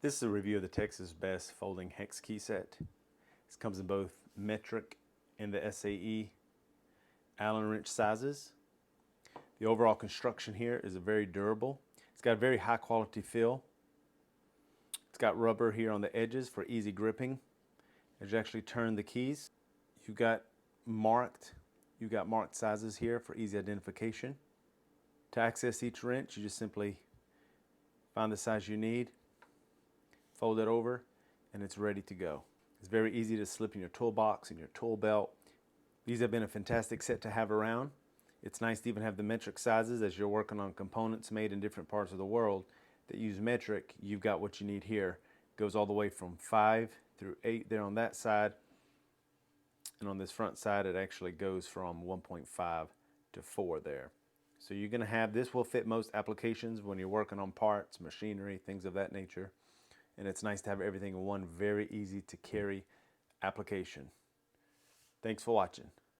This is a review of the Texas Best folding hex key set. This comes in both metric and the SAE Allen wrench sizes. The overall construction here is very durable. It's got a very high quality feel. It's got rubber here on the edges for easy gripping. As you actually turn the keys, you've got marked sizes here for easy identification. To access each wrench, you just simply find the size you need, fold it over, and it's ready to go. It's very easy to slip in your toolbox, in your tool belt. These have been a fantastic set to have around. It's nice to even have the metric sizes as you're working on components made in different parts of the world that use metric. You've got what you need here. It goes all the way from 5 through 8 there on that side. And on this front side, it actually goes from 1.5 to 4 there. So you're gonna have, this will fit most applications when you're working on parts, machinery, things of that nature. And it's nice to have everything in one very easy to carry application. Thanks for watching.